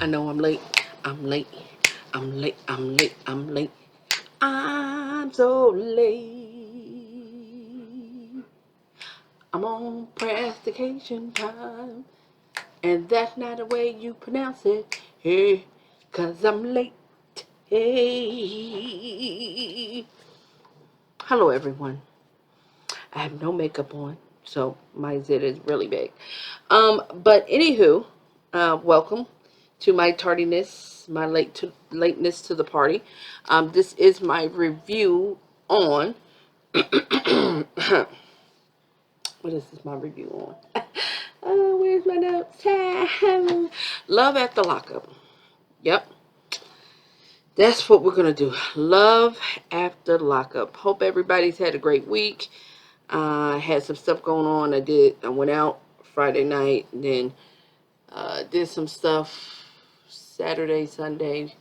I know I'm late. I'm late. I'm late. I'm late. I'm late. I'm so late. I'm on prestication time. And that's not the way you pronounce it. Hey, 'cause I'm late. Hey. Hello, everyone. I have no makeup on, so my zit is really big. But anywho, welcome to my tardiness, my lateness to the party. This is my review on. What is this? My review on? Oh, where's my notes? Love After Lockup. Yep. That's what we're going to do. Love After Lockup. Hope everybody's had a great week. I had some stuff going on. I went out Friday night, and then did some stuff Saturday, Sunday,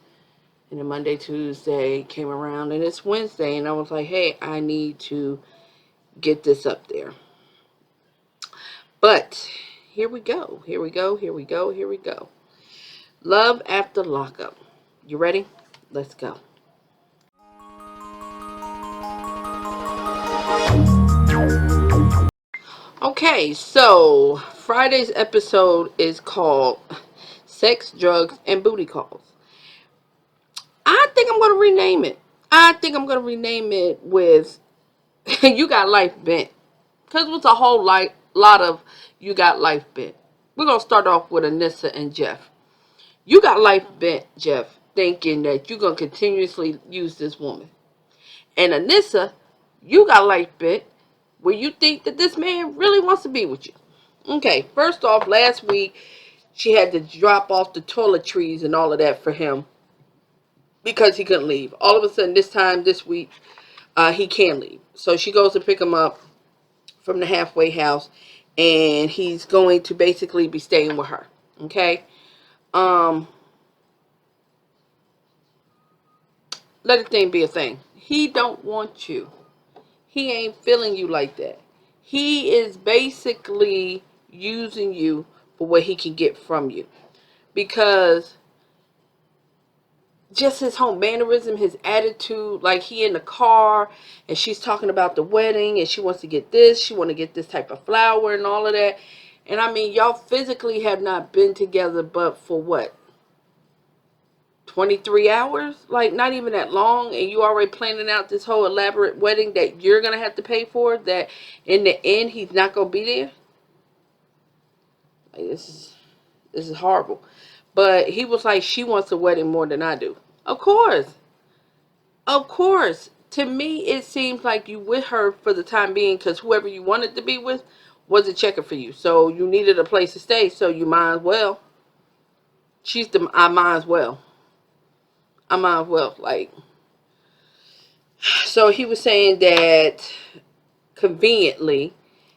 and then Monday, Tuesday came around, and it's Wednesday, and I was like, hey, I need to get this up there. But here we go. Here we go. Here we go. Here we go. Love After Lockup. You ready? Let's go. Okay, so Friday's episode is called Sex, Drugs, and Booty Calls. I think I'm going to rename it. With You Got Life Bent. Because it was a whole lot of You Got Life Bent. We're going to start off with Anissa and Jeff. You got life bent, Jeff, thinking that you're going to continuously use this woman. And Anissa, you got life bent where you think that this man really wants to be with you. Okay, first off, last week, she had to drop off the toiletries and all of that for him because he couldn't leave. All of a sudden, this week, he can leave. So she goes to pick him up from the halfway house, and he's going to basically be staying with her. Okay? Let a thing be a thing. He don't want you. He ain't feeling you like that. He is basically using you for what he can get from you. Because just his whole mannerism, his attitude, like he in the car and she's talking about the wedding and she wants to get this, she want to get this type of flower and all of that. And I mean, y'all physically have not been together but for what? 23 hours? Like, not even that long, and you already planning out this whole elaborate wedding that you're going to have to pay for, that in the end, he's not going to be there? Like, this is horrible. But he was like, she wants a wedding more than I do. Of course. Of course. To me, it seems like you with her for the time being, because whoever you wanted to be with wasn't checking for you. So you needed a place to stay, so you might as well. I might as well. Like, so he was saying that conveniently,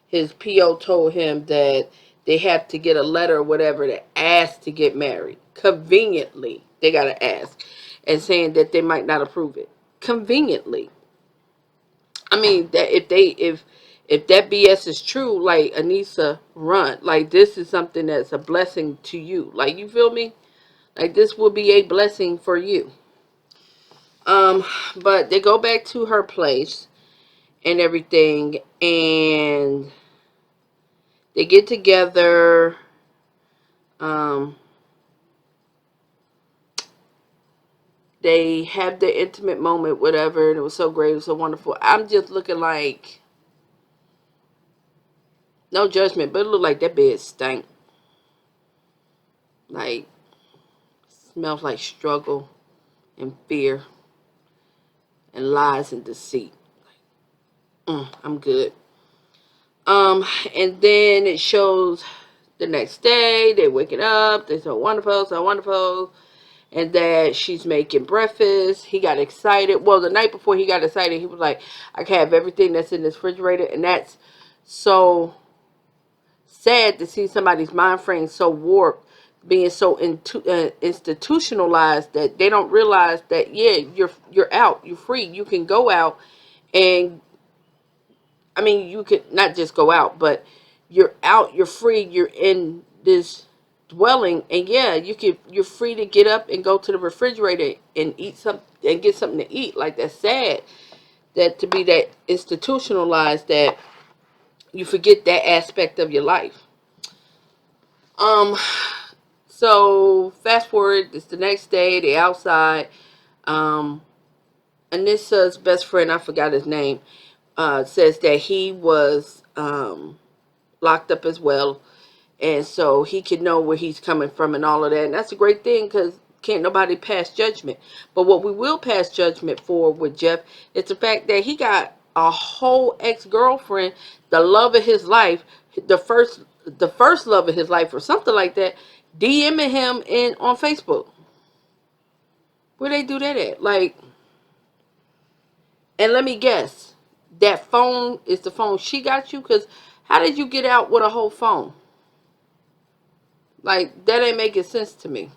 his PO told him that they have to get a letter or whatever to ask to get married. Conveniently, they got to ask, and saying that they might not approve it. Conveniently. I mean, that if that BS is true, like, Anissa, run. Like, this is something that's a blessing to you. Like, you feel me? Like, this will be a blessing for you. But they go back to her place and everything, and they get together. They have the intimate moment, whatever, and it was so great, it was so wonderful. I'm just looking like, no judgment, but it looked like that bed stank. Like, smells like struggle and fear and lies and deceit. I'm good. And then it shows the next day, they're waking up, they're so wonderful, and that she's making breakfast. He got excited. Well, the night before he got excited, he was like, I can have everything that's in this refrigerator, and that's so sad to see somebody's mind frame so warped, being so institutionalized that they don't realize that, yeah, you're out, you're free, you can go out, and I mean, you could not just go out, but you're out, you're free, you're in this dwelling, and yeah, you're free to get up and go to the refrigerator and eat some and get something to eat. Like, that's sad that to be that institutionalized that you forget that aspect of your life. Um, so fast forward, it's the next day, they outside. Um, Anissa's best friend, I forgot his name, says that he was locked up as well, and so he can know where he's coming from and all of that. And that's a great thing because can't nobody pass judgment. But what we will pass judgment for with Jeff is the fact that he got a whole ex-girlfriend, the love of his life, the first love of his life or something like that, DMing him on Facebook. Where they do that at? Like, and let me guess, that phone is the phone she got you? Because how did you get out with a whole phone? Like, that ain't making sense to me.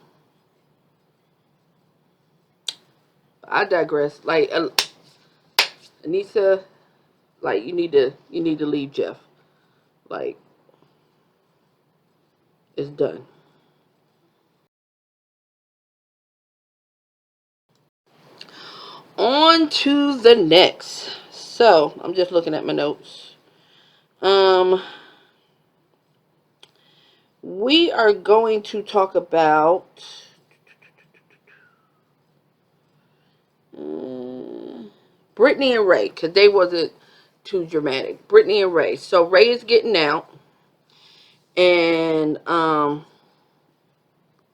I digress. Like, Anissa, like, you need to leave Jeff. Like, it's done. On to the next. So, I'm just looking at my notes. Um, we are going to talk about Britney and Ray, because they wasn't too dramatic. Britney and Ray. So Ray is getting out, and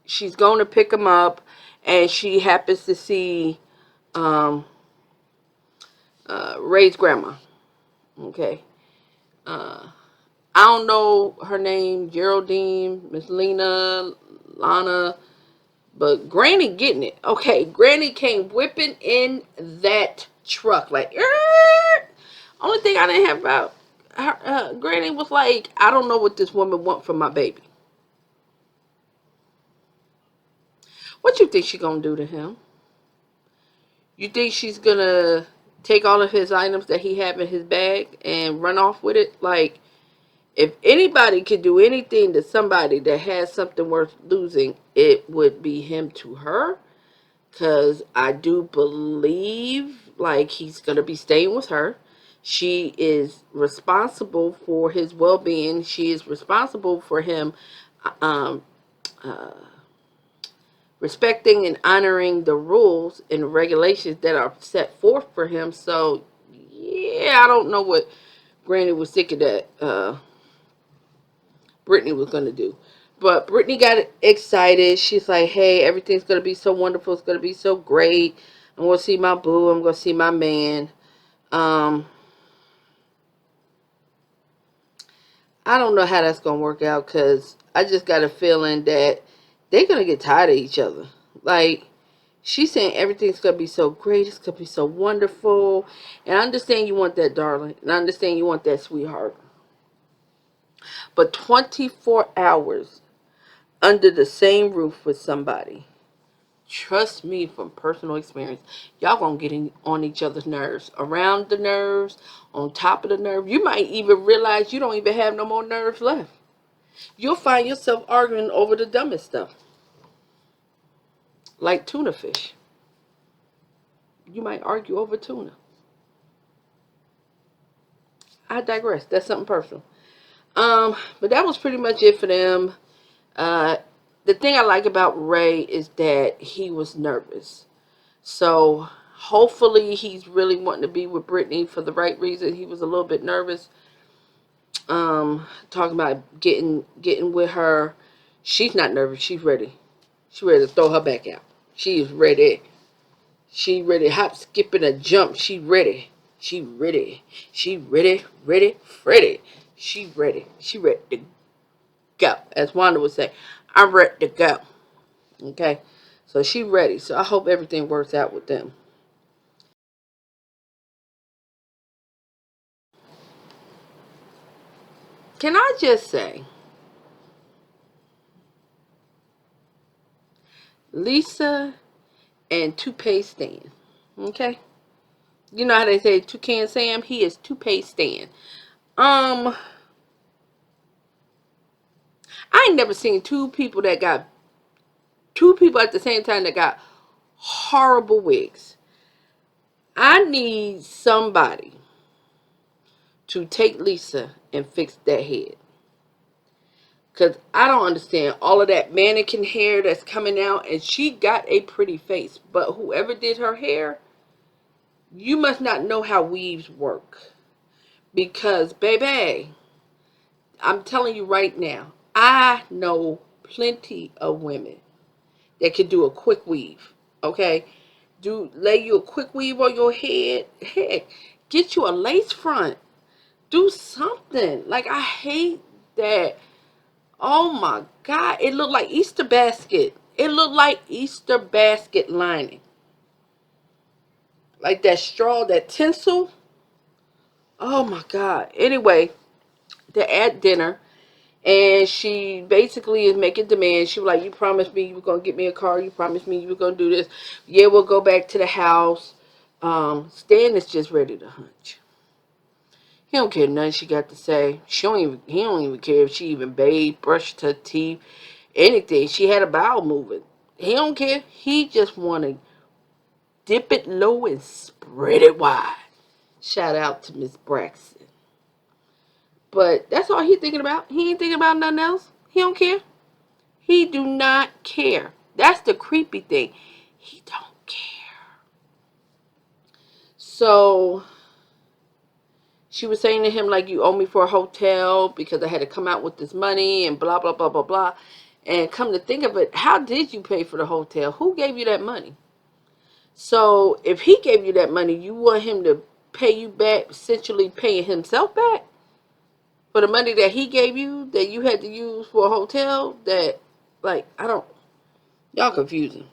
she's going to pick him up, and she happens to see um, Ray's grandma. Okay. I don't know her name, Geraldine, Miss Lena, Lana, but Granny getting it. Okay, Granny came whipping in that truck like, "Er!" Only thing I didn't have about her, Granny was like, I don't know what this woman want from my baby. What you think she gonna do to him? You think she's gonna take all of his items that he have in his bag and run off with it? Like, if anybody could do anything to somebody that has something worth losing, it would be him to her. Because I do believe, like, he's going to be staying with her. She is responsible for his well-being. She is responsible for him um, uh, respecting and honoring the rules and regulations that are set forth for him. So, yeah, I don't know what Granny was thinking that Brittany was going to do. But Brittany got excited. She's like, hey, everything's going to be so wonderful. It's going to be so great. I'm going to see my boo. I'm going to see my man. Um, I don't know how that's going to work out because I just got a feeling that they're going to get tired of each other. Like, she's saying everything's going to be so great. It's going to be so wonderful. And I understand you want that, darling. And I understand you want that, sweetheart. But 24 hours under the same roof with somebody, trust me from personal experience, y'all gonna get on each other's nerves, around the nerves, on top of the nerve. You might even realize you don't even have no more nerves left. You'll find yourself arguing over the dumbest stuff, like tuna fish. You might argue over tuna. I digress. That's something personal. But that was pretty much it for them. uh the thing I like about Ray is that he was nervous. So hopefully he's really wanting to be with Britney for the right reason. He was a little bit nervous. Talking about getting with her. She's not nervous. She's ready. She's ready to throw her back out. She is ready. She ready. Hop, skip, and a jump. She ready. She ready. She ready. Ready. Ready. She ready. She ready to go. As Wanda would say, I'm ready to go. Okay. So she ready. So I hope everything works out with them. Can I just say, Lisa and Toupee Stan. Okay? You know how they say Toucan Sam? He is Toupee Stan. Um, I ain't never seen two people at the same time that got horrible wigs. I need somebody to take Lisa and fix that head. Because I don't understand all of that mannequin hair that's coming out. And she got a pretty face. But whoever did her hair, you must not know how weaves work. Because, baby, I'm telling you right now, I know plenty of women that can do a quick weave. Okay? Lay you a quick weave on your head. Heck, get you a lace front. Do something. Like, I hate that. Oh my God. It looked like Easter basket. It looked like Easter basket lining. Like that straw, that tinsel. Oh my God. Anyway, they're at dinner. And she basically is making demands. She was like, you promised me you were going to get me a car. You promised me you were going to do this. Yeah, we'll go back to the house. Stan is just ready to hunch. He don't care nothing she got to say. He don't even care if she even bathed, brushed her teeth, anything. She had a bowel movement. He don't care. He just want to dip it low and spread it wide. Shout out to Miss Braxton. But that's all he thinking about. He ain't thinking about nothing else. He don't care. He do not care. That's the creepy thing. He don't care. So she was saying to him, like, you owe me for a hotel because I had to come out with this money and blah, blah, blah, blah, blah. And come to think of it, how did you pay for the hotel? Who gave you that money? So if he gave you that money, you want him to pay you back, essentially paying himself back for the money that he gave you that you had to use for a hotel? That, like, y'all confusing.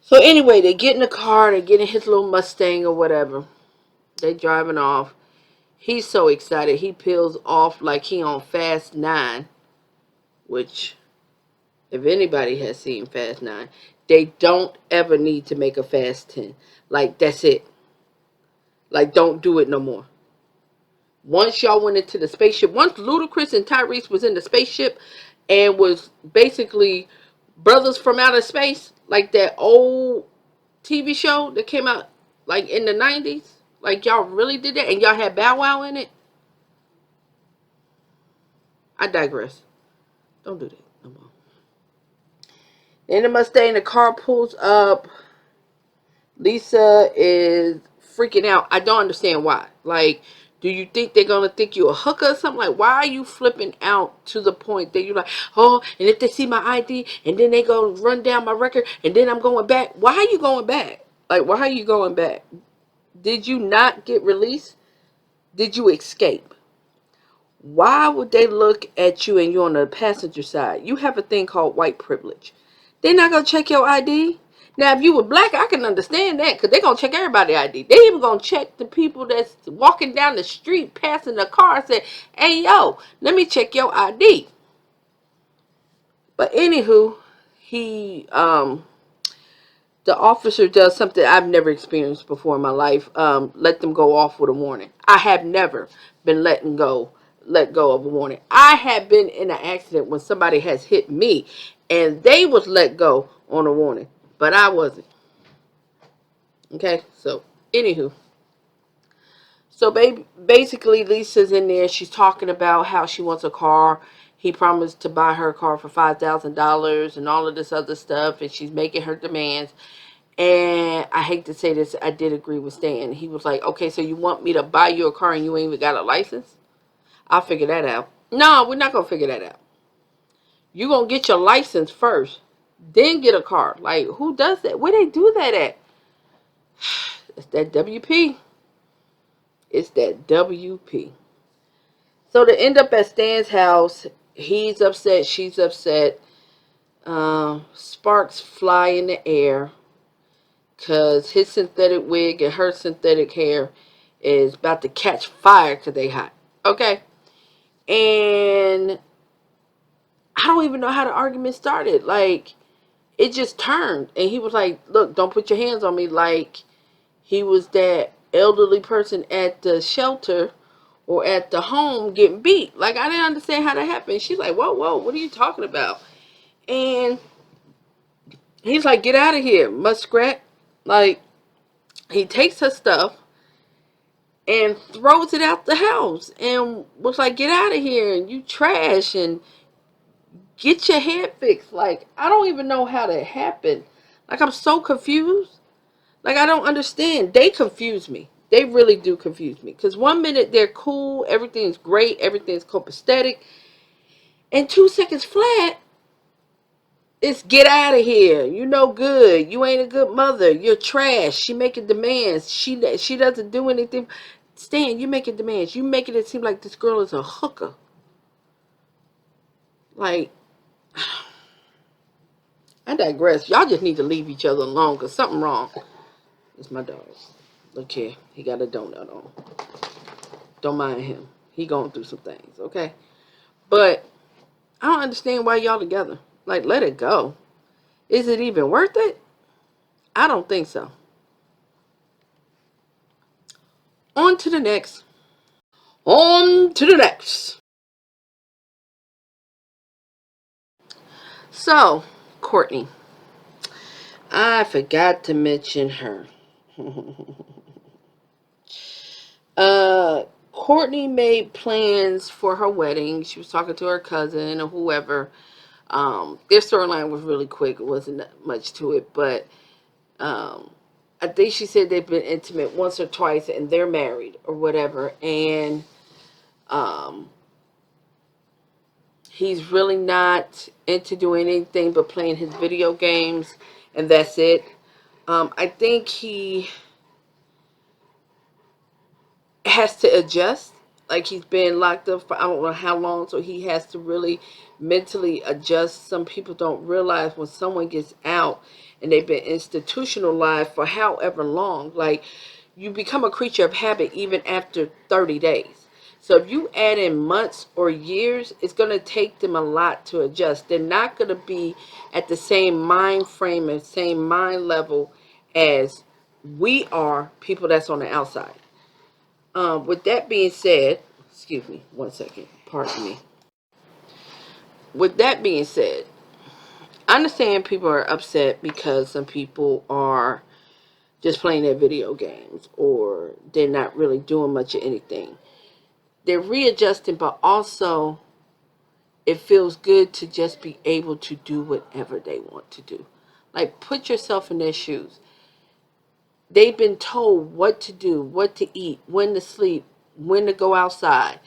So anyway, they get in the car, they get in his little Mustang or whatever. They driving off. He's so excited. He peels off like he on Fast 9, which, if anybody has seen Fast 9, they don't ever need to make a Fast 10. Like, that's it. Like, don't do it no more. Once y'all went into the spaceship, once Ludacris and Tyrese was in the spaceship and was basically brothers from outer space, like that old TV show that came out like in the 90s, like y'all really did that and y'all had Bow Wow in it. I digress. Don't do that no more. Then the Mustang, the car pulls up. Lisa is freaking out. I don't understand why. Like, do you think they're going to think you a hooker or something? Like, why are you flipping out to the point that you're like, oh, and if they see my ID, and then they go run down my record, and then I'm going back. Why are you going back? Like, why are you going back? Did you not get released? Did you escape? Why would they look at you and you're on the passenger side? You have a thing called white privilege. They're not going to check your ID. Now, if you were black, I can understand that because they're going to check everybody's ID. They even going to check the people that's walking down the street passing the car and say, hey, yo, let me check your ID. But anywho, the officer does something I've never experienced before in my life. Let them go off with a warning. I have never been let go of a warning. I have been in an accident when somebody has hit me and they was let go on a warning, but I wasn't. Okay, so anywho, so basically Lisa's in there. She's talking about how she wants a car. He promised to buy her a car for $5,000 and all of this other stuff, and she's making her demands. And I hate to say this, I did agree with Stan. He was like, okay, so you want me to buy you a car and you ain't even got a license? I'll figure that out. No, we're not going to figure that out. You're going to get your license first, then get a car. Like, who does that? Where they do that at? It's that WP. It's that WP. So they end up at Stan's house. He's upset. She's upset. Sparks fly in the air because his synthetic wig and her synthetic hair is about to catch fire because they hot. Okay? And I don't even know how the argument started. Like, it just turned. And he was like, look, don't put your hands on me. Like, he was that elderly person at the shelter or at the home getting beat. Like, I didn't understand how that happened. She's like, whoa, whoa, what are you talking about? And he's like, get out of here, muskrat. Like, he takes her stuff and throws it out the house and was like, get out of here, and you trash, and get your head fixed. Like, I don't even know how that happened. Like, I'm so confused. Like, I don't understand. They confuse me. They really do confuse me. Because 1 minute they're cool, everything's great, everything's copacetic. And 2 seconds flat, it's get out of here. You no good. You ain't a good mother. You're trash. She making demands. She doesn't do anything. Stan, you making demands. You making it seem like this girl is a hooker. Like, I digress. Y'all just need to leave each other alone because something wrong. It's my dog. Look here. He got a donut on. Don't mind him. He going through some things, okay? But I don't understand why y'all together. Like, let it go. Is it even worth it? I don't think so. On to the next. On to the next. So, Courtney. I forgot to mention her. Courtney made plans for her wedding. She was talking to her cousin or whoever. Their storyline was really quick. It wasn't much to it, but I think she said they've been intimate once or twice and they're married or whatever. And he's really not into doing anything but playing his video games, and that's it. I think he has to adjust. Like, he's been locked up for I don't know how long, so he has to really mentally adjust. Some people don't realize when someone gets out and they've been institutionalized for however long, like, you become a creature of habit even after 30 days. So if you add in months or years, it's going to take them a lot to adjust. They're not going to be at the same mind frame and same mind level as we are, people that's on the outside. With that being said, excuse me, 1 second, pardon me. With that being said, I understand people are upset because some people are just playing their video games or they're not really doing much of anything. They're readjusting, but also it feels good to just be able to do whatever they want to do. Like, put yourself in their shoes. They've been told what to do, what to eat, when to sleep, when to go outside.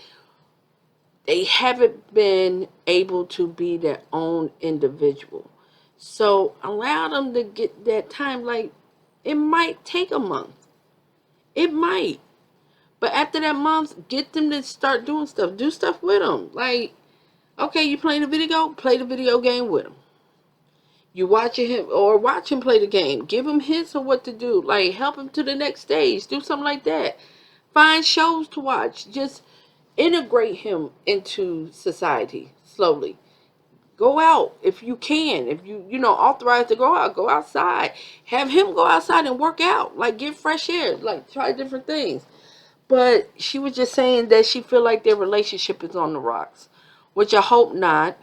They haven't been able to be their own individual. So allow them to get that time. Like, it might take a month. It might. But after that month, get them to start doing stuff. Do stuff with them. Like, okay, you playing a video? Play the video game with him. You watching him or watch him play the game. Give him hints of what to do. Like, help him to the next stage. Do something like that. Find shows to watch. Just integrate him into society slowly. Go out if you can. If you authorized to go out, go outside. Have him go outside and work out. Like, get fresh air. Like, try different things. But she was just saying that she feel like their relationship is on the rocks, which I hope not,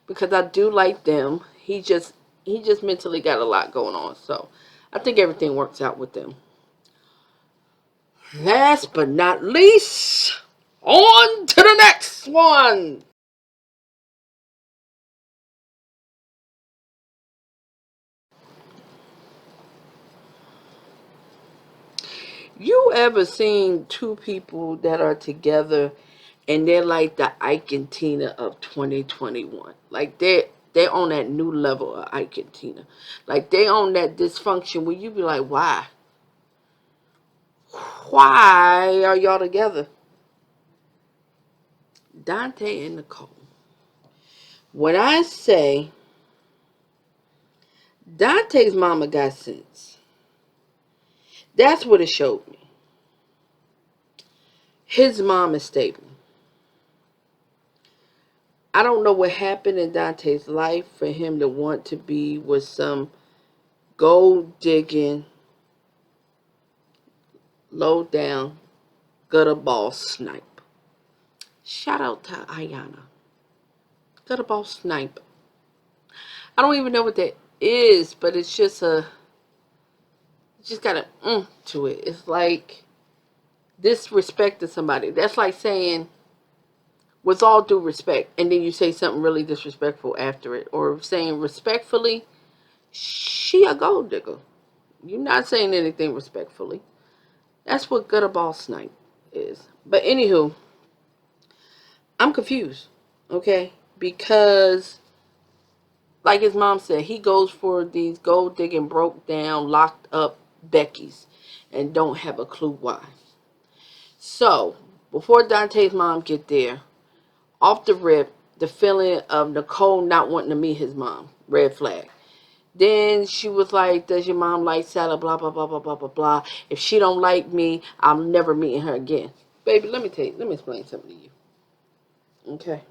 because I do like them. He just mentally got a lot going on, so I think everything works out with them. Last but not least, on to the next one. You ever seen two people that are together and they're like the Ike and Tina of 2021? Like, they're on that new level of Ike and Tina. Like, they on that dysfunction where you be like, why? Why are y'all together? Daonte and Nicole. When I say Dante's mama got sense, that's what it showed me. His mom is stable. I don't know what happened in Dante's life for him to want to be with some gold digging, low down gutter ball snipe. Shout out to Ayana. Gutter ball snipe. I don't even know what that is, but it's just just got a to it. It's like disrespecting somebody. That's like saying, with all due respect, and then you say something really disrespectful after it. Or saying respectfully, she a gold digger. You're not saying anything respectfully. That's what gutter ball snipe is. But anywho, I'm confused, okay? Because, like his mom said, he goes for these gold digging, broke down, locked up Beckys and don't have a clue why. So, before Daonte's mom get there, off the rip, the feeling of Nicole not wanting to meet his mom. Red flag. Then she was like, does your mom like salad? Blah, blah, blah, blah, blah, blah, blah. If she don't like me, I'm never meeting her again. Baby, let me explain something to you. Okay?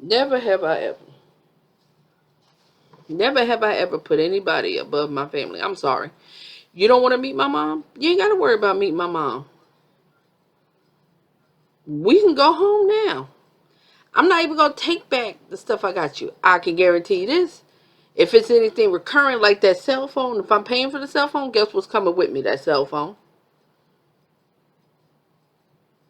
Never have I ever put anybody above my family. I'm sorry. You don't want to meet my mom? You ain't got to worry about meeting my mom. We can go home now. I'm not even going to take back the stuff I got you. I can guarantee you this. If it's anything recurring like that cell phone, if I'm paying for the cell phone, guess what's coming with me? That cell phone.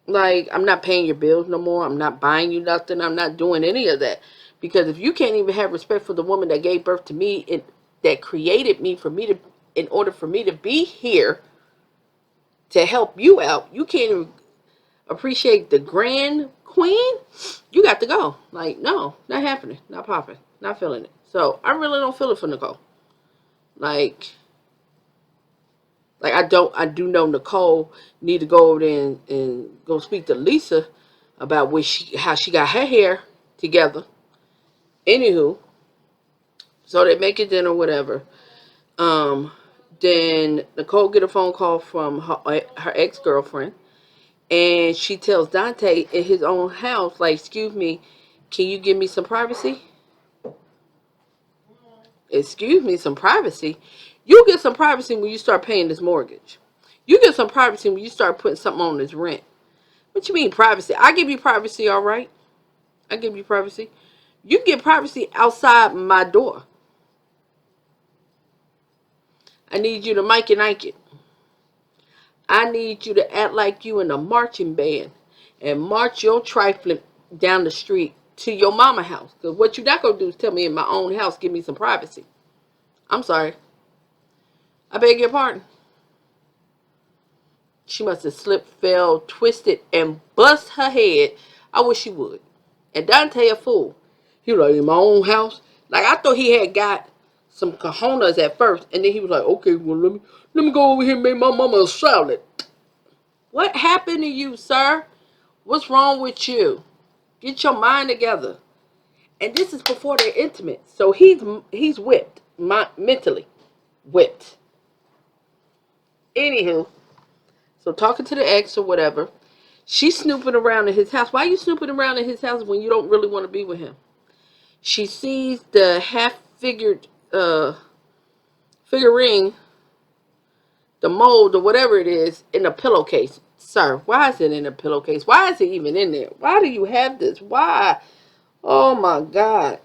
Like, I'm not paying your bills no more. I'm not buying you nothing. I'm not doing any of that. Because if you can't even have respect for the woman that gave birth to me, that created me, in order for me to be here to help you out, you can't even appreciate the grand queen, you got to go. Like, no, not happening. Not popping. Not feeling it. So, I really don't feel it for Nicole. Like I do know Nicole need to go over there and go speak to Lisa about how she got her hair together. Anywho, so they make it dinner, whatever. Then Nicole get a phone call from her ex-girlfriend, and she tells Daonte in his own house, like, excuse me, can you give me some privacy? Excuse me, some privacy? You get some privacy when you start paying this mortgage. You get some privacy when you start putting something on this rent. What you mean privacy? I give you privacy, all right? I give you privacy. You get privacy outside my door. I need you to Mike and Ike it. I need you to act like you in a marching band and march your trifling down the street to your mama house. Because what you not going to do is tell me in my own house, give me some privacy. I'm sorry. I beg your pardon. She must have slipped, fell, twisted, and bust her head. I wish she would. And Daonte a fool. He was like, in my own house? Like, I thought he had got some cojones at first. And then he was like, okay, well, let me go over here and make my mama a salad. What happened to you, sir? What's wrong with you? Get your mind together. And this is before they're intimate. So he's whipped. Mentally whipped. Anywho. So talking to the ex or whatever. She's snooping around in his house. Why are you snooping around in his house when you don't really want to be with him? She sees the half-figured figurine, the mold or whatever it is, in a pillowcase. Sir, why is it in a pillowcase? Why is it even in there? Why do you have this? Why? Oh my God.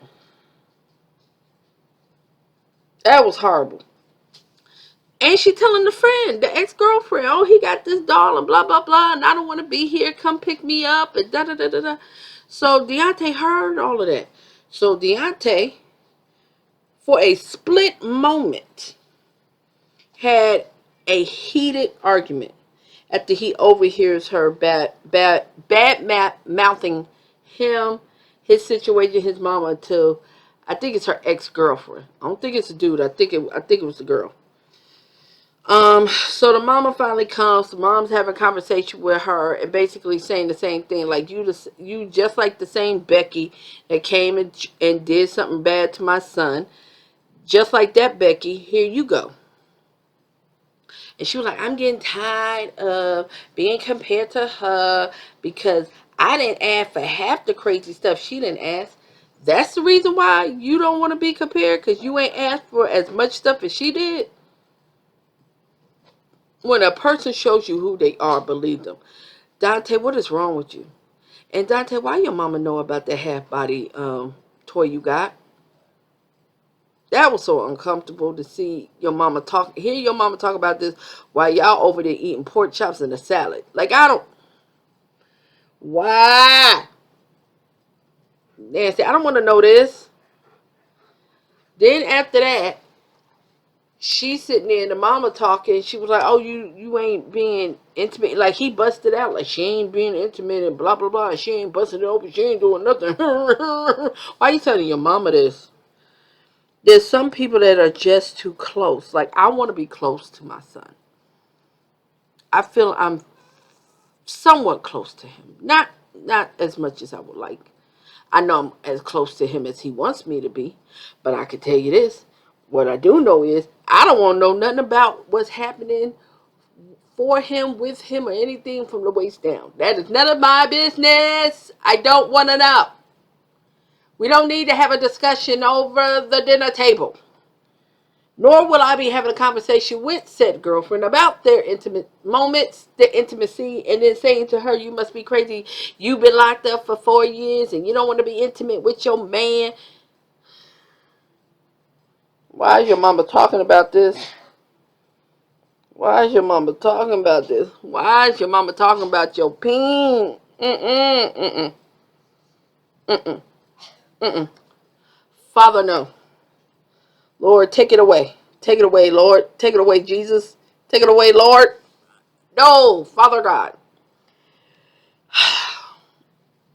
That was horrible. And she telling the friend, the ex-girlfriend, oh, he got this doll and blah, blah, blah, and I don't want to be here. Come pick me up and da-da-da-da-da. So Daonte heard all of that. So Daonte, for a split moment, had a heated argument after he overhears her mouthing him, his situation, his mama, to, I think it's her ex-girlfriend. I don't think it's a dude. I think it was the girl. So the mama finally comes. The mom's having a conversation with her and basically saying the same thing. Like, you just like the same Becky that came and did something bad to my son. Just like that, Becky, here you go. And she was like, I'm getting tired of being compared to her because I didn't ask for half the crazy stuff she didn't ask. That's the reason why you don't want to be compared, because you ain't asked for as much stuff as she did. When a person shows you who they are, believe them. Daonte, what is wrong with you? And Daonte, why your mama know about that half body toy you got? That was so uncomfortable to see your mama talk. Hear your mama talk about this while y'all over there eating pork chops and a salad. Like, I don't. Why? Nancy, I don't want to know this. Then after that, she's sitting there and the mama talking. She was like, "Oh, you ain't being intimate." Like, he busted out like she ain't being intimate and blah blah blah. And she ain't busting it open. She ain't doing nothing. Why you telling your mama this? There's some people that are just too close. Like, I want to be close to my son. I feel I'm somewhat close to him. Not as much as I would like. I know I'm as close to him as he wants me to be. But I can tell you this. What I do know is I don't want to know nothing about what's happening for him, with him, or anything from the waist down. That is none of my business. I don't want to know. We don't need to have a discussion over the dinner table. Nor will I be having a conversation with said girlfriend about their intimate moments, their intimacy, and then saying to her, "You must be crazy. You've been locked up for 4 years and you don't want to be intimate with your man." Why is your mama talking about this? Why is your mama talking about this? Why is your mama talking about your peen? Father, no. Lord, take it away. Take it away, Lord. Take it away, Jesus. Take it away, Lord. No, Father God.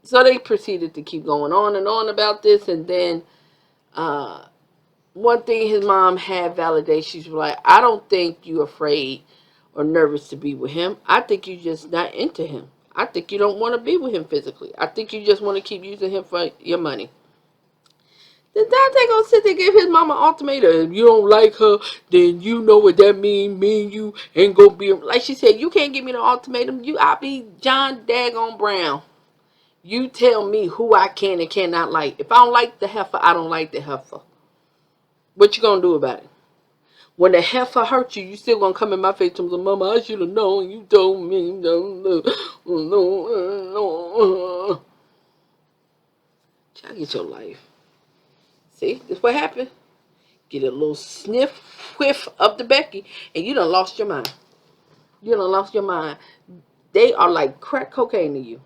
So they proceeded to keep going on and on about this. And then one thing his mom had validation. She was like, "I don't think you're afraid or nervous to be with him. I think you're just not into him. I think you don't want to be with him physically. I think you just want to keep using him for your money." Then Daonte gonna sit there and give his mama ultimatum. If you don't like her, then you know what that mean. Me and you ain't gonna be like she said. You can't give me no ultimatum. I'll be John Daggone Brown. You tell me who I can and cannot like. If I don't like the heifer, I don't like the heifer. What you gonna do about it? When the heifer hurt you, you still gonna come in my face and say, "Mama, I should have known. You told me." No. Child, get your life. See, this what happened. Get a little whiff of the Becky, and you done lost your mind. You done lost your mind. They are like crack cocaine to you.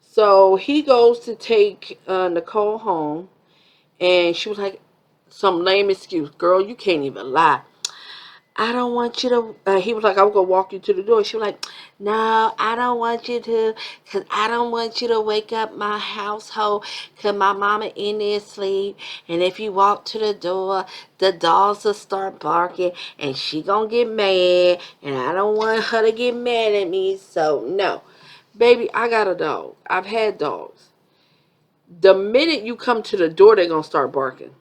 So he goes to take Nicole home, and she was like, some lame excuse. "Girl, you can't even lie. I don't want you to," he was like, "I was going to walk you to the door." She was like, "No, I don't want you to, because I don't want you to wake up my household, because my mama in there asleep. And if you walk to the door, the dogs will start barking, and she going to get mad, and I don't want her to get mad at me. So, no." Baby, I got a dog. I've had dogs. The minute you come to the door, they're going to start barking.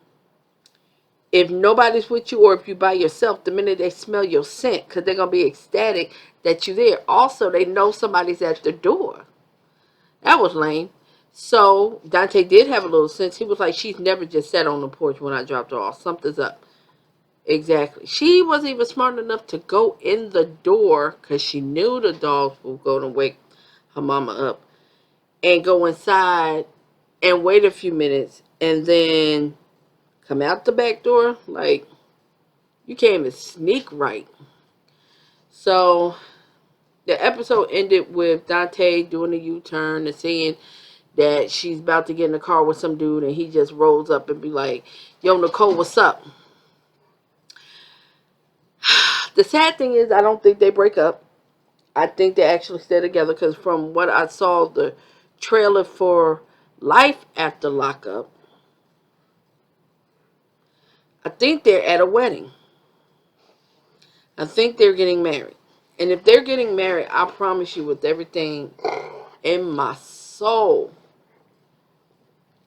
If nobody's with you or if you by yourself, the minute they smell your scent, because they're going to be ecstatic that you're there. Also, they know somebody's at the door. That was lame. So, Daonte did have a little sense. He was like, "She's never just sat on the porch when I dropped her off. Something's up." Exactly. She wasn't even smart enough to go in the door because she knew the dogs were going to wake her mama up, and go inside and wait a few minutes and then come out the back door. Like, you can't even sneak right. So the episode ended with Daonte doing a U-turn and saying that she's about to get in the car with some dude, and he just rolls up and be like, "Yo, Nicole, what's up?" The sad thing is, I don't think they break up. I think they actually stay together, because from what I saw, the trailer for Life After Lockup, I think they're at a wedding. I think they're getting married. And if they're getting married, I promise you with everything in my soul,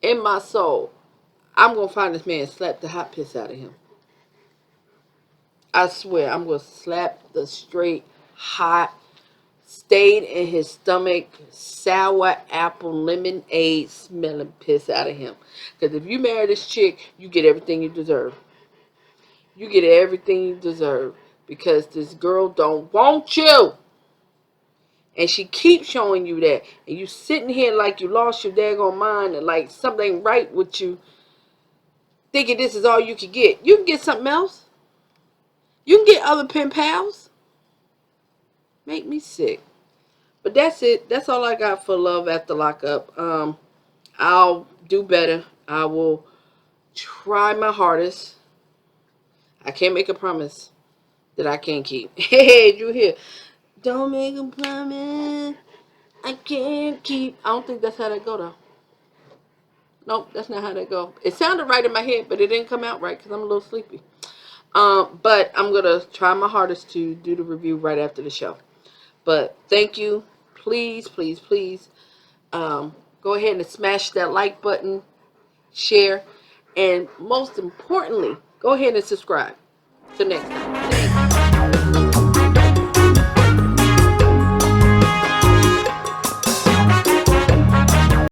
I'm going to find this man and slap the hot piss out of him. I swear, I'm going to slap the straight, hot, stayed in his stomach, sour apple lemonade smelling piss out of him. Because if you marry this chick, you get everything you deserve. You get everything you deserve. because this girl don't want you. And she keeps showing you that. And you sitting here like you lost your daggone mind and like something ain't right with you, thinking this is all you can get. You can get something else. You can get other pen pals. Make me sick. But that's it. That's all I got for Love After Lockup. I'll do better. I will try my hardest. I can't make a promise that I can't keep. Hey, you hear? Don't make a promise I can't keep. I don't think that's how that go though. Nope, that's not how that go. It sounded right in my head, but it didn't come out right because I'm a little sleepy. But I'm gonna try my hardest to do the review right after the show. But thank you. Please, please, please, go ahead and smash that like button, share, and most importantly, go ahead and subscribe. Till next time. Thanks.